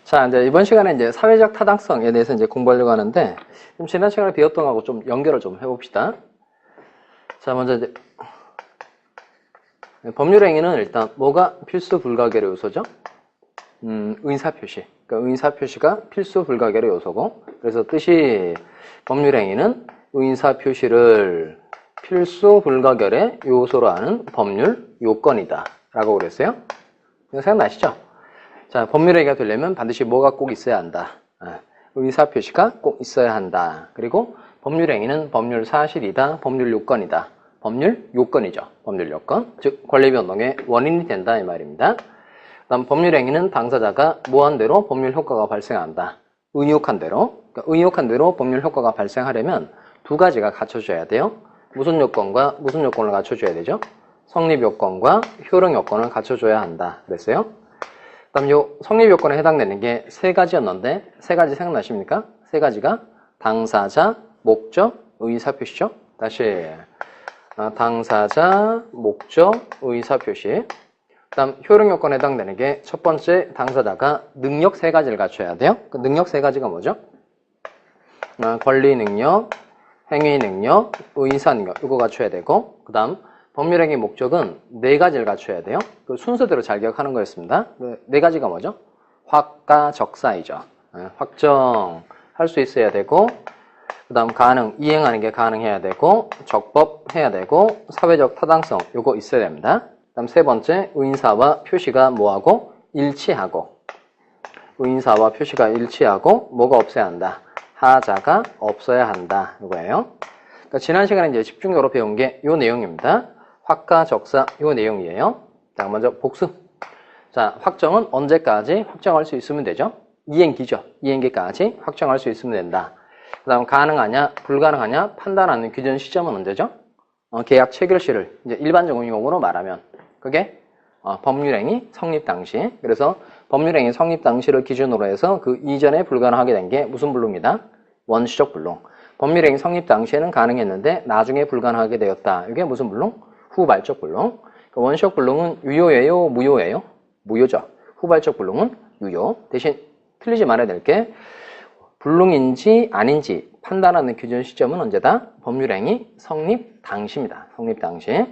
자, 이제 이번 시간에 이제 사회적 타당성에 대해서 이제 공부하려고 하는데, 좀 지난 시간에 배웠던 거하고 좀 연결을 좀 해봅시다. 자, 먼저 이제, 법률행위는 일단 뭐가 필수 불가결의 요소죠? 의사표시. 그러니까 의사표시가 필수 불가결의 요소고, 그래서 뜻이 법률행위는 의사표시를 필수 불가결의 요소로 하는 법률 요건이다. 라고 그랬어요. 이거 생각나시죠? 자, 법률행위가 되려면 반드시 뭐가 꼭 있어야 한다. 의사표시가 꼭 있어야 한다. 그리고 법률행위는 법률 사실이다. 법률 요건이다. 법률 요건이죠. 법률 요건. 즉, 권리변동의 원인이 된다. 이 말입니다. 다음 법률행위는 당사자가 뭐한 대로 법률 효과가 발생한다. 의혹한 대로. 그러니까 의혹한 대로 법률 효과가 발생하려면 두 가지가 갖춰져야 돼요. 무슨 요건과 무슨 요건을 갖춰줘야 되죠? 성립 요건과 효력 요건을 갖춰줘야 한다. 그랬어요. 그다음 요 성립 요건에 해당되는 게 세 가지였는데 세 가지 생각나십니까? 세 가지가 당사자, 목적, 의사표시죠. 다시 당사자, 목적, 의사표시. 그다음 효력 요건에 해당되는 게 첫 번째 당사자가 능력 세 가지를 갖춰야 돼요. 그 능력 세 가지가 뭐죠? 권리 능력, 행위 능력, 의사 능력 이거 갖춰야 되고 그다음 법률행위 목적은 네 가지를 갖춰야 돼요. 그 순서대로 잘 기억하는 거였습니다. 그 네 가지가 뭐죠? 확가, 적사이죠. 확정할 수 있어야 되고 그 다음 가능, 이행하는 게 가능해야 되고 적법 해야 되고 사회적 타당성 요거 있어야 됩니다. 그 다음 세 번째 의사와 표시가 뭐하고? 일치하고 의사와 표시가 일치하고 뭐가 없어야 한다? 하자가 없어야 한다. 이거예요. 그러니까 지난 시간에 이제 집중적으로 배운 게 요 내용입니다. 확가, 적사 요 내용이에요. 자, 먼저 복수. 자, 확정은 언제까지 확정할 수 있으면 되죠? 이행기죠. 이행기까지 확정할 수 있으면 된다. 그 다음 가능하냐, 불가능하냐 판단하는 기준 시점은 언제죠? 계약 체결시를 이제 일반적인 용어로 말하면 그게 법률행위 성립 당시. 그래서 법률행위 성립 당시를 기준으로 해서 그 이전에 불가능하게 된 게 무슨 불능이다? 원시적 불능. 법률행위 성립 당시에는 가능했는데 나중에 불가능하게 되었다. 이게 무슨 불능? 후발적 불능. 원시적 불능은 유효예요? 무효예요? 무효죠. 후발적 불능은 유효. 대신 틀리지 말아야 될 게 불능인지 아닌지 판단하는 기준 시점은 언제다? 법률행위 성립 당시입니다. 성립 당시.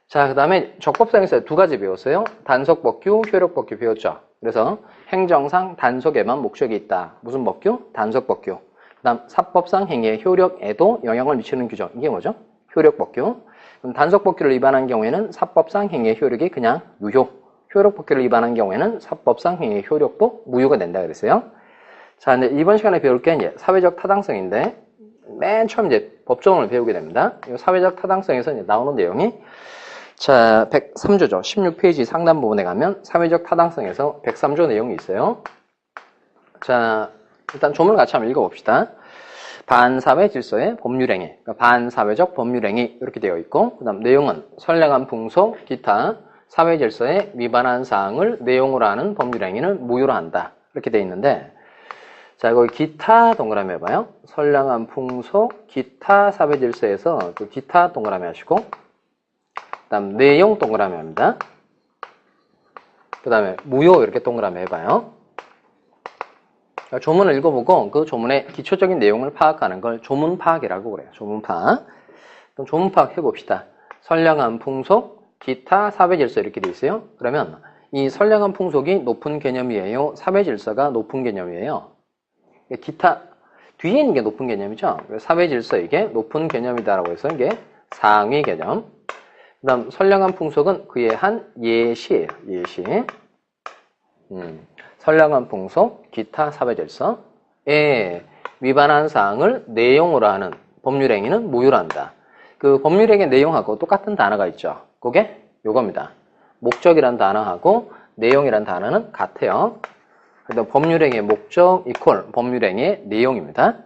자, 그 다음에 적법상에서 두 가지 배웠어요. 단속법규, 효력법규 배웠죠. 그래서 행정상 단속에만 목적이 있다. 무슨 법규? 단속법규. 그 다음 사법상 행위의 효력에도 영향을 미치는 규정. 이게 뭐죠? 효력법규. 그럼 단속법규를 위반한 경우에는 사법상 행위의 효력이 그냥 유효. 효력법규를 위반한 경우에는 사법상 행위의 효력도 무효가 된다 그랬어요. 자, 이제 이번 시간에 배울 게 이제 사회적 타당성인데 맨 처음 이제 법조문을 배우게 됩니다. 이 사회적 타당성에서 이제 나오는 내용이 자, 103조죠. 16페이지 상단 부분에 가면 사회적 타당성에서 103조 내용이 있어요. 자, 일단 조문을 같이 한번 읽어봅시다. 반사회 질서의 법률행위, 그러니까 반사회적 법률행위 이렇게 되어 있고 그 다음 내용은 선량한 풍속, 기타 사회 질서에 위반한 사항을 내용으로 하는 법률행위는 무효로 한다. 이렇게 되어 있는데 자, 거기 기타 동그라미 해봐요. 선량한 풍속, 기타 사회 질서에서 그 기타 동그라미 하시고 그 다음 내용 동그라미 합니다. 그 다음에 무효 이렇게 동그라미 해봐요. 조문을 읽어보고 그 조문의 기초적인 내용을 파악하는 걸 조문 파악이라고 그래요. 조문 파악. 그럼 조문 파악 해봅시다. 선량한 풍속, 기타, 사회 질서 이렇게 돼 있어요. 그러면 이 선량한 풍속이 높은 개념이에요? 사회 질서가 높은 개념이에요? 기타, 뒤에 있는 게 높은 개념이죠? 사회 질서 이게 높은 개념이다라고 해서 이게 상위 개념. 그 다음 선량한 풍속은 그의 한 예시예요. 예시. 선량한 풍속, 기타 사회 질서에 위반한 사항을 내용으로 하는 법률행위는 무효로 한다. 그 법률행위 내용하고 똑같은 단어가 있죠. 그게 요겁니다. 목적이란 단어하고 내용이란 단어는 같아요. 그다음 법률행위의 목적 이퀄 법률행위의 내용입니다.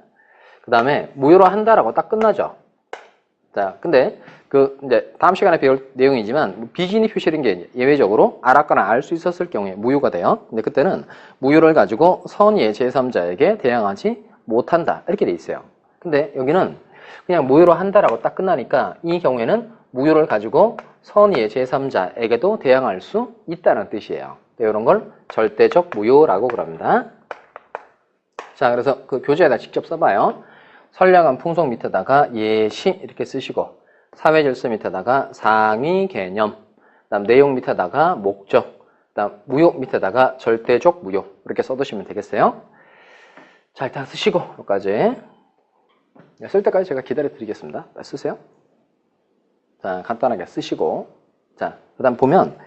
그 다음에 무효로 한다라고 딱 끝나죠. 자, 근데 그 이제 다음 시간에 배울 내용이지만 비기니 표시라는 게 예외적으로 알았거나 알 수 있었을 경우에 무효가 돼요. 근데 그때는 무효를 가지고 선의의 제3자에게 대항하지 못한다 이렇게 돼 있어요. 근데 여기는 그냥 무효로 한다라고 딱 끝나니까 이 경우에는 무효를 가지고 선의의 제3자에게도 대항할 수 있다는 뜻이에요. 이런 걸 절대적 무효라고 그럽니다. 자, 그래서 그 교재에다 직접 써봐요. 선량한 풍속 밑에다가 예시 이렇게 쓰시고, 사회질서 밑에다가 상위 개념, 그다음 내용 밑에다가 목적, 그다음 무효 밑에다가 절대적 무효 이렇게 써두시면 되겠어요. 자, 일단 쓰시고 여기까지. 쓸 때까지 제가 기다려 드리겠습니다. 쓰세요. 자, 간단하게 쓰시고, 자, 그다음 보면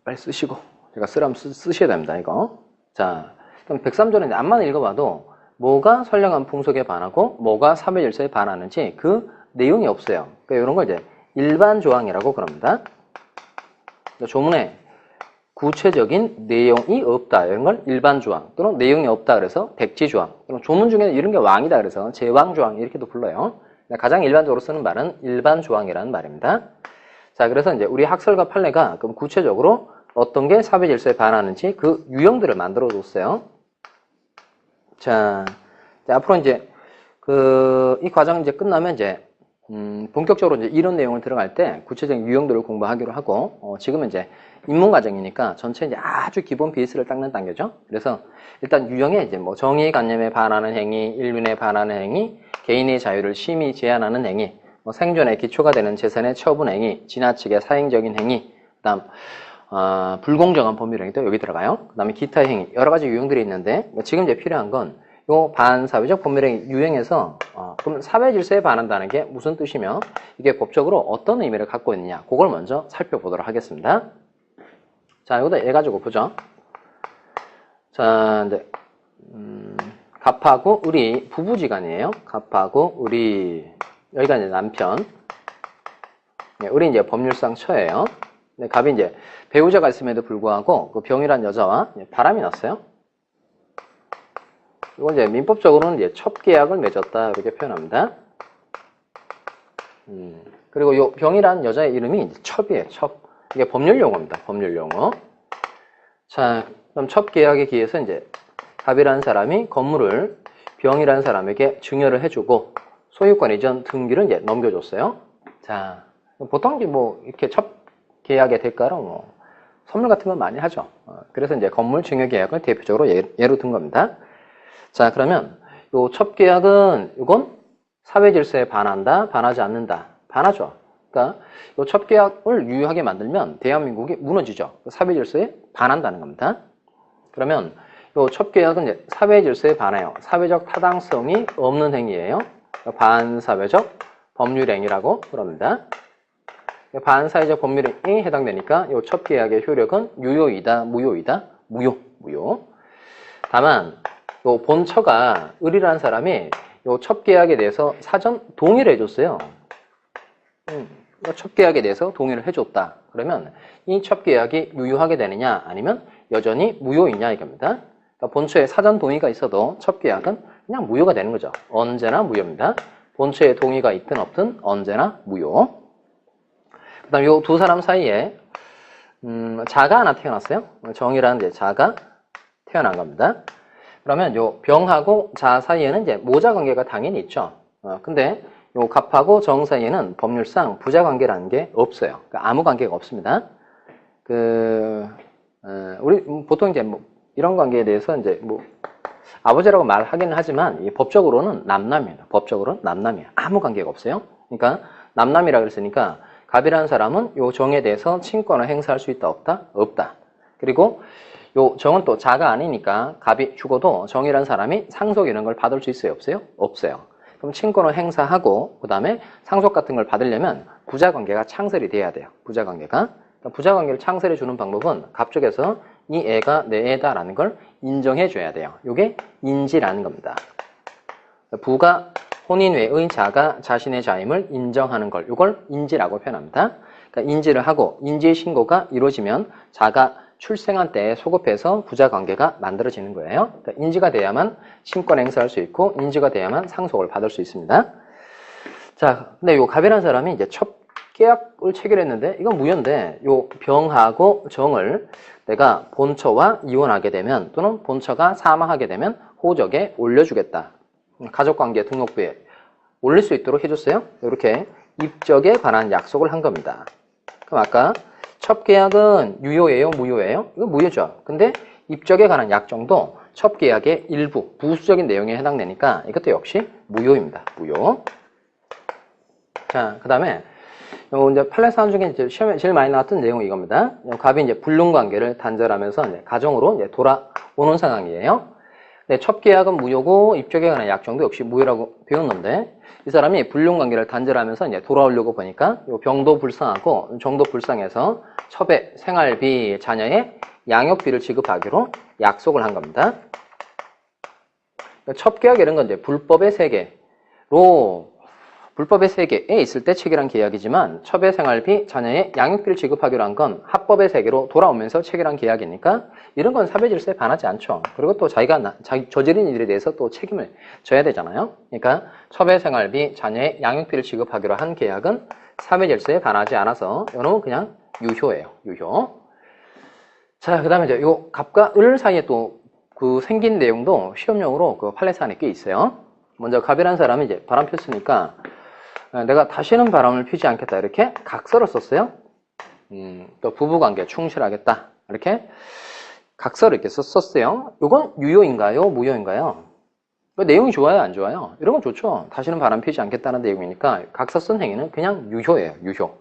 빨리 쓰시고, 제가 쓰라면 쓰셔야 됩니다. 이거. 자, 그럼 103조는 앞만 읽어봐도 뭐가 선량한 풍속에 반하고 뭐가 사회질서에 반하는지 그 내용이 없어요. 그러니까 이런 걸 이제 일반 조항이라고 그럽니다. 조문에 구체적인 내용이 없다. 이런 걸 일반 조항 또는 내용이 없다 그래서 백지 조항. 또는 조문 중에 이런 게 왕이다 그래서 제왕 조항 이렇게도 불러요. 가장 일반적으로 쓰는 말은 일반 조항이라는 말입니다. 자, 그래서 이제 우리 학설과 판례가 그럼 구체적으로 어떤 게 사회질서에 반하는지 그 유형들을 만들어 뒀어요. 자, 앞으로 이제 이 과정 이제 끝나면 이제 본격적으로 이제 이론 내용을 들어갈 때 구체적인 유형들을 공부하기로 하고, 지금은 이제 입문 과정이니까 전체 이제 아주 기본 베이스를 닦는 단계죠. 그래서 일단 유형에 이제 뭐 정의관념에 반하는 행위, 인륜에 반하는 행위, 개인의 자유를 심히 제한하는 행위, 뭐 생존의 기초가 되는 재산의 처분 행위, 지나치게 사행적인 행위, 그다음 불공정한 법률 행위도 여기 들어가요. 그다음에 기타 행위, 여러 가지 유형들이 있는데 지금 이제 필요한 건 요 반사회적 법률행위 유형에서 그럼 사회질서에 반한다는 게 무슨 뜻이며 이게 법적으로 어떤 의미를 갖고 있느냐 그걸 먼저 살펴보도록 하겠습니다. 자, 이거도 얘 가지고 보죠. 자, 이제 갑하고 을이 부부지간이에요. 갑하고 을이 여기가 이제 남편, 을이 이제 법률상 처예요. 근데 갑이 이제 배우자가 있음에도 불구하고 그 병이란 여자와 바람이 났어요. 이건 이제 민법적으로는 이제 첩계약을 맺었다 이렇게 표현합니다. 그리고 이 병이라는 여자의 이름이 이제 첩이에요. 첩. 이게 법률 용어입니다. 법률 용어. 자, 그럼 첩계약에 기해서 이제 갑이라는 사람이 건물을 병이라는 사람에게 증여를 해주고 소유권 이전 등기를 이제 넘겨줬어요. 자, 보통 이제 뭐 이렇게 첩계약의 대가로 뭐 선물 같은 걸 많이 하죠. 그래서 이제 건물 증여 계약을 대표적으로 예로 든 겁니다. 자, 그러면 요 첩계약은 이건 사회질서에 반한다, 반하지 않는다, 반하죠. 그러니까 요 첩계약을 유효하게 만들면 대한민국이 무너지죠. 사회질서에 반한다는 겁니다. 그러면 요 첩계약은 이제 사회질서에 반해요. 사회적 타당성이 없는 행위예요. 반사회적 법률행위라고 그럽니다. 반사회적 법률행위에 해당되니까 요 첩계약의 효력은 유효이다, 무효이다, 무효. 다만 요 본처가 을이라는 사람이 요 첩계약에 대해서 사전 동의를 해줬어요. 첩계약에 대해서 동의를 해줬다. 그러면 이 첩계약이 유효하게 되느냐 아니면 여전히 무효이냐 이겁니다. 그러니까 본처의 사전 동의가 있어도 첩계약은 그냥 무효가 되는 거죠. 언제나 무효입니다. 본처의 동의가 있든 없든 언제나 무효. 그 다음 요 두 사람 사이에 자가 하나 태어났어요. 정이라는 이제 자가 태어난 겁니다. 그러면 요 병하고 자 사이에는 이제 모자 관계가 당연히 있죠. 근데 요 갑하고 정 사이에는 법률상 부자 관계라는 게 없어요. 그러니까 아무 관계가 없습니다. 우리 보통 이제 뭐 이런 관계에 대해서 이제 뭐 아버지라고 말하기는 하지만 이 법적으로는 남남이에요. 법적으로는 남남이에요. 아무 관계가 없어요. 그러니까 남남이라 그랬으니까 갑이라는 사람은 요 정에 대해서 친권을 행사할 수 있다 없다? 없다. 그리고 요 정은 또 자가 아니니까 갑이 죽어도 정이라는 사람이 상속 이런 걸 받을 수 있어요? 없어요? 없어요. 그럼 친권을 행사하고 그 다음에 상속 같은 걸 받으려면 부자관계가 창설이 돼야 돼요. 부자관계가. 부자관계를 창설해 주는 방법은 갑 쪽에서 이 애가 내 애다라는 걸 인정해 줘야 돼요. 이게 인지라는 겁니다. 부가 혼인 외의 자가 자신의 자임을 인정하는 걸 이걸 인지라고 표현합니다. 그러니까 인지를 하고 인지 신고가 이루어지면 자가 출생한 때에 소급해서 부자관계가 만들어지는 거예요. 그러니까 인지가 돼야만 친권 행사할 수 있고 인지가 돼야만 상속을 받을 수 있습니다. 자, 근데 요 갑이라는 사람이 이제 첩계약을 체결했는데 이건 무효인데 요 병하고 정을 내가 본처와 이혼하게 되면 또는 본처가 사망하게 되면 호적에 올려주겠다. 가족관계 등록부에 올릴 수 있도록 해줬어요. 이렇게 입적에 관한 약속을 한 겁니다. 그럼 아까 첩계약은 유효예요? 무효예요? 이거 무효죠. 근데 입적에 관한 약정도 첩계약의 일부, 부수적인 내용에 해당되니까 이것도 역시 무효입니다. 무효. 자, 그 다음에 이제 판례 사안 중에 이제 시험에 제일 많이 나왔던 내용이 이겁니다. 갑이 이제 불륜관계를 단절하면서 이제 가정으로 이제 돌아오는 상황이에요. 네, 첩계약은 무효고 입적에 관한 약정도 역시 무효라고 배웠는데 이 사람이 불륜관계를 단절하면서 이제 돌아오려고 보니까 요 병도 불쌍하고 정도 불쌍해서 첩의 생활비, 자녀의 양육비를 지급하기로 약속을 한 겁니다. 첩계약 이런 건 이제 불법의 세계로 불법의 세계에 있을 때 체결한 계약이지만 첩의 생활비, 자녀의 양육비를 지급하기로 한 건 합법의 세계로 돌아오면서 체결한 계약이니까 이런 건 사회질서에 반하지 않죠. 그리고 또 자기가 저지른 일에 대해서 또 책임을 져야 되잖아요. 그러니까 첩의 생활비, 자녀의 양육비를 지급하기로 한 계약은 사회질서에 반하지 않아서 이놈은 그냥 유효예요. 유효. 자, 그 다음에 이제 요 갑과 을 사이에 또 그 생긴 내용도 시험용으로 그 판례 사안에 꽤 있어요. 먼저 갑이라는 사람이 이제 바람 폈으니까 내가 다시는 바람을 피지 않겠다 이렇게 각서를 썼어요. 또 부부관계 충실하겠다 이렇게 각서를 이렇게 썼어요. 이건 유효인가요? 무효인가요? 내용이 좋아요? 안 좋아요? 이런 건 좋죠. 다시는 바람 피지 않겠다는 내용이니까 각서 쓴 행위는 그냥 유효예요. 유효.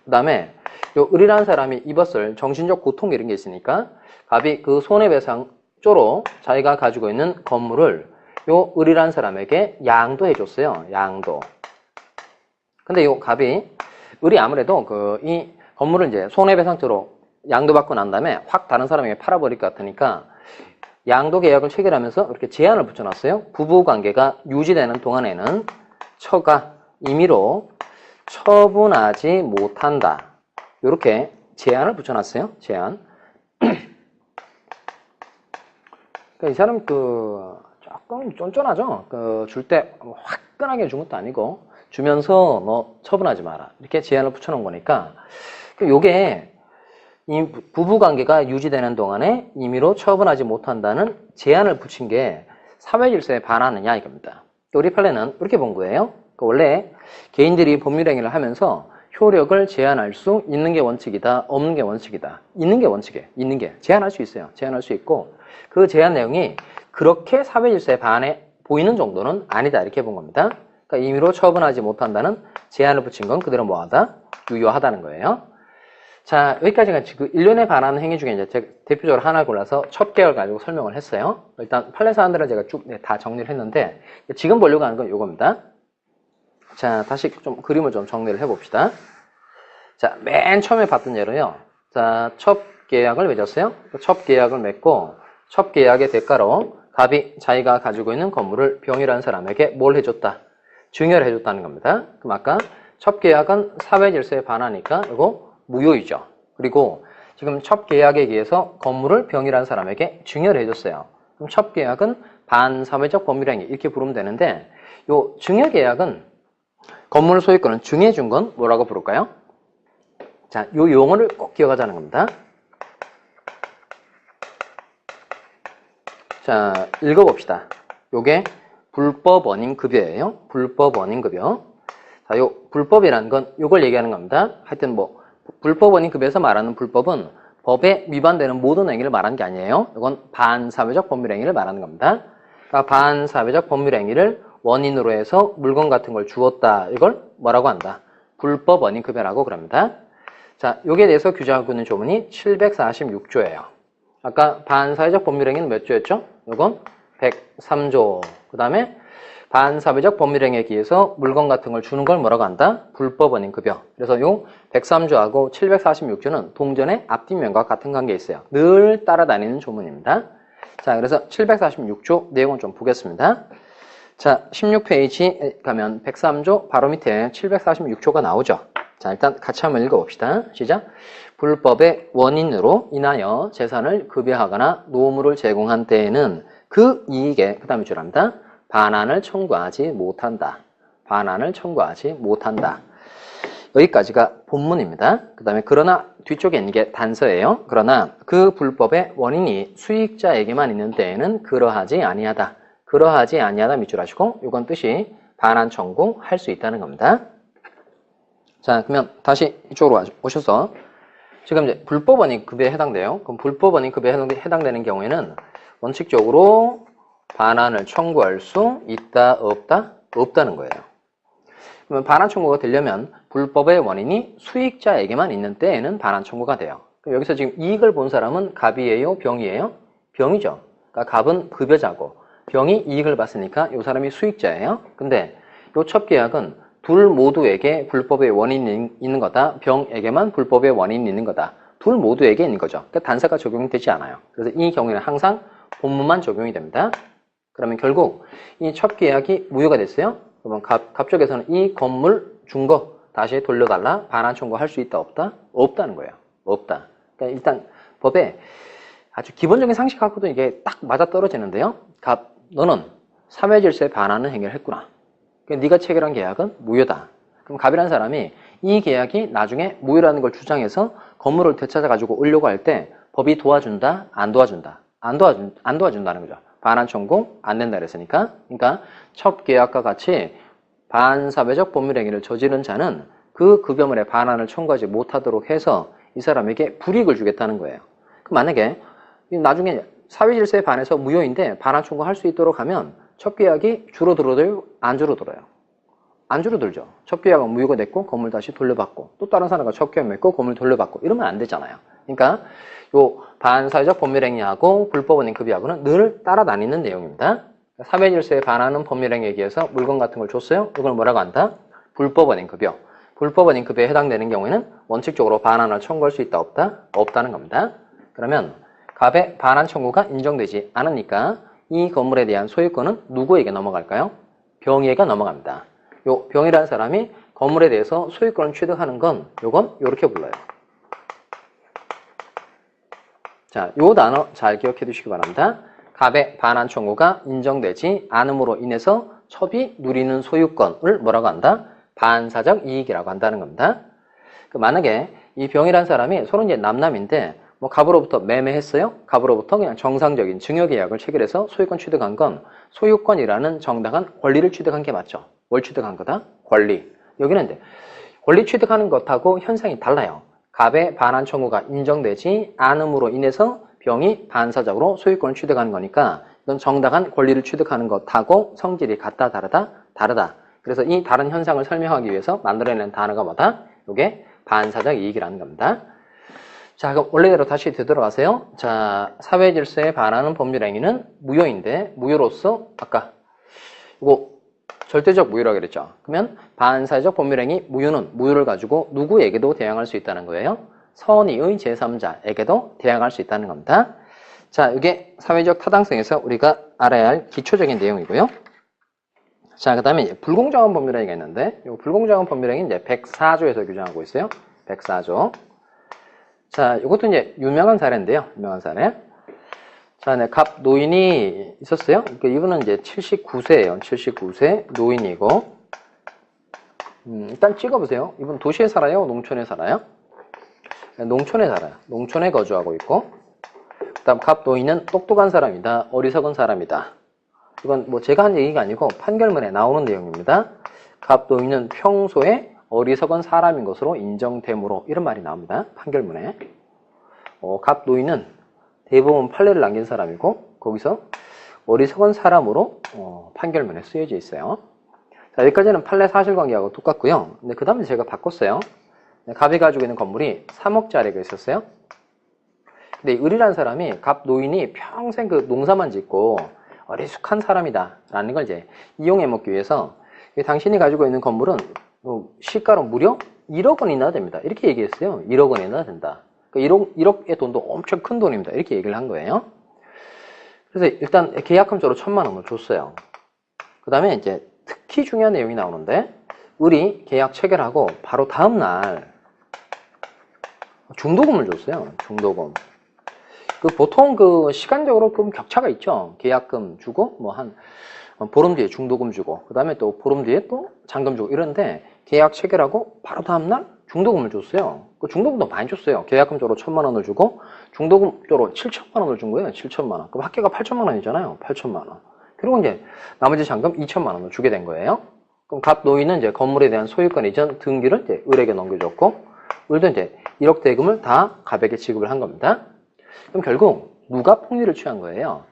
그 다음에 요 을이라는 사람이 입었을 정신적 고통 이런 게 있으니까 갑이 그 손해배상조로 자기가 가지고 있는 건물을 요 을이라는 사람에게 양도해 줬어요. 양도. 근데 요 갑이 을이 아무래도 이 건물을 이제 손해배상조로 양도받고 난 다음에 확 다른 사람에게 팔아버릴 것 같으니까 양도 계약을 체결하면서 이렇게 제한을 붙여놨어요. 부부관계가 유지되는 동안에는 처가 임의로 처분하지 못한다. 이렇게 제한을 붙여놨어요. 제한. 이 사람 조금 쫀쫀하죠. 줄 때 화끈하게 준 것도 아니고 주면서 너 처분하지 마라. 이렇게 제한을 붙여놓은 거니까 요게 이 부부관계가 유지되는 동안에 임의로 처분하지 못한다는 제한을 붙인 게 사회질서에 반하느냐 이겁니다. 우리 판례는 이렇게 본 거예요. 원래 개인들이 법률행위를 하면서 효력을 제한할 수 있는 게 원칙이다, 없는 게 원칙이다. 있는 게 원칙이에요. 있는 게 제한할 수 있어요. 제한할 수 있고 그 제한 내용이 그렇게 사회질서에 반해 보이는 정도는 아니다 이렇게 본 겁니다. 그러니까 임의로 처분하지 못한다는 제한을 붙인 건 그대로 뭐하다? 유효하다는 거예요. 자, 여기까지가 지금 일련에 반하는 행위 중에 이제 제가 대표적으로 하나 골라서 첩계약을 가지고 설명을 했어요. 일단 판례 사안들은 제가 쭉 다 정리를 했는데 지금 보려고 하는 건 이겁니다. 자, 다시 좀 그림을 좀 정리를 해봅시다. 자, 맨 처음에 봤던 예로요. 자, 첩계약을 맺었어요. 첩계약을 맺고 첩계약의 대가로 갑이 자기가 가지고 있는 건물을 병이라는 사람에게 뭘 해줬다? 증여를 해줬다는 겁니다. 그럼 아까 첩계약은 사회질서에 반하니까 이거 무효이죠. 그리고 지금 첩계약에 의해서 건물을 병이라는 사람에게 증여를 해줬어요. 그럼 첩계약은 반사회적 법률행위 이렇게 부르면 되는데 요 증여계약은 건물 소유권을 증여해준 건 뭐라고 부를까요? 자, 요 용어를 꼭 기억하자는 겁니다. 자, 읽어봅시다. 요게 불법 원인급여예요. 불법 원인급여. 자, 요 불법이라는 건 요걸 얘기하는 겁니다. 하여튼 불법 원인급여에서 말하는 불법은 법에 위반되는 모든 행위를 말하는 게 아니에요. 이건 반사회적 법률행위를 말하는 겁니다. 그러니까 반사회적 법률행위를 원인으로 해서 물건 같은 걸 주었다. 이걸 뭐라고 한다? 불법 원인급여라고 그럽니다. 자, 여기에 대해서 규정하고 있는 조문이 746조예요. 아까 반사회적 법률행위는 몇 조였죠? 이건 103조. 그 다음에 반사회적 법률행위에 의해서 물건 같은 걸 주는 걸 뭐라고 한다? 불법 원인급여. 그래서 요 103조하고 746조는 동전의 앞뒷면과 같은 관계에 있어요. 늘 따라다니는 조문입니다. 자, 그래서 746조 내용을 좀 보겠습니다. 자, 16페이지 가면 103조 바로 밑에 746조가 나오죠. 자, 일단 같이 한번 읽어봅시다. 시작. 불법의 원인으로 인하여 재산을 급여하거나 노무를 제공한 때에는 그 이익에, 그 다음에 줄합니다. 반환을 청구하지 못한다. 반환을 청구하지 못한다. 여기까지가 본문입니다. 그 다음에 그러나 뒤쪽에 있는 게 단서예요. 그러나 그 불법의 원인이 수익자에게만 있는 때에는 그러하지 아니하다. 그러하지 아니하다 밑줄 하시고 이건 뜻이 반환 청구할 수 있다는 겁니다. 자, 그러면 다시 이쪽으로 오셔서 지금 이제 불법 원인급여에 해당돼요. 그럼 불법 원인급여에 해당되는 경우에는 원칙적으로 반환을 청구할 수 있다, 없다? 없다는 거예요. 그러면 반환 청구가 되려면 불법의 원인이 수익자에게만 있는 때에는 반환 청구가 돼요. 그럼 여기서 지금 이익을 본 사람은 갑이에요, 병이에요? 병이죠. 그러니까 갑은 급여자고 병이 이익을 봤으니까 이 사람이 수익자예요. 근데 이 첩계약은 둘 모두에게 불법의 원인이 있는 거다. 병에게만 불법의 원인이 있는 거다. 둘 모두에게 있는 거죠. 그러니까 단사가 적용이 되지 않아요. 그래서 이 경우에는 항상 본문만 적용이 됩니다. 그러면 결국 이 첩계약이 무효가 됐어요. 그러면 갑 쪽에서는 이 건물 준 거 다시 돌려달라. 반환 청구할 수 있다, 없다? 없다는 거예요. 없다. 그러니까 일단 법에 아주 기본적인 상식하고도 이게 딱 맞아떨어지는데요. 갑, 너는 사회질서에 반하는 행위를 했구나. 그러니까 네가 체결한 계약은 무효다. 그럼 갑이라는 사람이 이 계약이 나중에 무효라는 걸 주장해서 건물을 되찾아가지고 오려고 할 때 법이 도와준다? 안 도와준다? 안 도와준다는 거죠. 반환 청구 안 된다 그랬으니까. 그러니까 첩계약과 같이 반사회적 법률행위를 저지른 자는 그 급여물의 반환을 청구하지 못하도록 해서 이 사람에게 불이익을 주겠다는 거예요. 그럼 만약에 나중에 사회질서에 반해서 무효인데 반환 청구할 수 있도록 하면 첩계약이 줄어들어요? 안 줄어들어요? 안 줄어들죠. 첩계약은 무효가 됐고 건물 다시 돌려받고 또 다른 사람과 첩계약 맺고 건물 돌려받고 이러면 안 되잖아요. 그러니까 요 반사회적 법률행위하고 불법원인 급여하고는 늘 따라다니는 내용입니다. 사회질서에 반하는 법률행위에 의해서 물건 같은 걸 줬어요. 이걸 뭐라고 한다? 불법원인 급여. 불법원인 급여에 해당되는 경우에는 원칙적으로 반환을 청구할 수 있다, 없다? 없다는 겁니다. 그러면 갑의 반환 청구가 인정되지 않으니까 이 건물에 대한 소유권은 누구에게 넘어갈까요? 병에게 넘어갑니다. 요 병이라는 사람이 건물에 대해서 소유권을 취득하는 건 요건 요렇게 불러요. 자, 요 단어 잘 기억해 두시기 바랍니다. 갑의 반환 청구가 인정되지 않음으로 인해서 첩이 누리는 소유권을 뭐라고 한다? 반사적 이익이라고 한다는 겁니다. 만약에 이 병이라는 사람이 서로 이제 남남인데 뭐 갑으로부터 매매했어요? 갑으로부터 그냥 정상적인 증여계약을 체결해서 소유권 취득한 건 소유권이라는 정당한 권리를 취득한 게 맞죠? 뭘 취득한 거다? 권리. 여기는 이제 권리 취득하는 것하고 현상이 달라요. 갑의 반환 청구가 인정되지 않음으로 인해서 병이 반사적으로 소유권을 취득하는 거니까 이건 정당한 권리를 취득하는 것하고 성질이 같다, 다르다? 다르다. 그래서 이 다른 현상을 설명하기 위해서 만들어낸 단어가 뭐다? 이게 반사적 이익이라는 겁니다. 자, 그럼 원래대로 다시 되돌아가세요. 자, 사회질서에 반하는 법률행위는 무효인데 무효로서 아까 이거 절대적 무효라고 그랬죠. 그러면 반사회적 법률행위 무효는 무효를 가지고 누구에게도 대항할 수 있다는 거예요. 선의의 제3자에게도 대항할 수 있다는 겁니다. 자, 이게 사회적 타당성에서 우리가 알아야 할 기초적인 내용이고요. 자, 그 다음에 불공정한 법률행위가 있는데 이 불공정한 법률행위 이제 104조에서 규정하고 있어요. 104조. 자, 이것도 이제 유명한 사례인데요. 유명한 사례. 자, 네, 갑 노인이 있었어요. 그러니까 이분은 이제 79세예요. 79세 노인이고. 일단 찍어보세요. 이분 도시에 살아요? 농촌에 살아요? 농촌에 살아요. 농촌에 거주하고 있고. 그 다음 갑 노인은 똑똑한 사람이다. 어리석은 사람이다. 이건 뭐 제가 한 얘기가 아니고 판결문에 나오는 내용입니다. 갑 노인은 평소에 어리석은 사람인 것으로 인정되므로 이런 말이 나옵니다. 판결문에. 갑 노인은 대부분 판례를 남긴 사람이고 거기서 어리석은 사람으로 판결문에 쓰여져 있어요. 자, 여기까지는 판례 사실관계하고 똑같고요. 근데 그 다음에 제가 바꿨어요. 갑이 가지고 있는 건물이 3억짜리가 있었어요. 근데 을이라는 사람이 갑 노인이 평생 그 농사만 짓고 어리숙한 사람이다 라는 걸 이제 이용해 먹기 위해서 당신이 가지고 있는 건물은 시가로 무려 1억 원이나 됩니다. 이렇게 얘기했어요. 1억 원이나 된다. 그러니까 1억의 돈도 엄청 큰 돈입니다. 이렇게 얘기를 한 거예요. 그래서 일단 계약금조로 1,000만 원을 줬어요. 그 다음에 이제 특히 중요한 내용이 나오는데 을이 계약 체결하고 바로 다음날 중도금을 줬어요. 중도금. 보통 시간적으로 좀 격차가 있죠. 계약금 주고 뭐 한 보름 뒤에 중도금 주고 그 다음에 또 보름 뒤에 또 잔금 주고 이런데 계약 체결하고 바로 다음날 중도금을 줬어요. 그 중도금도 많이 줬어요. 계약금조로 1,000만 원을 주고 중도금조로 7천만 원을 준 거예요. 7천만 원. 그럼 합계가 8천만 원이잖아요. 8천만 원. 그리고 이제 나머지 잔금 2천만 원을 주게 된 거예요. 그럼 갑 노인은 이제 건물에 대한 소유권 이전 등기를 이제 을에게 넘겨줬고 을도 이제 1억 대금을 다 갑에게 지급을 한 겁니다. 그럼 결국 누가 폭리를 취한 거예요?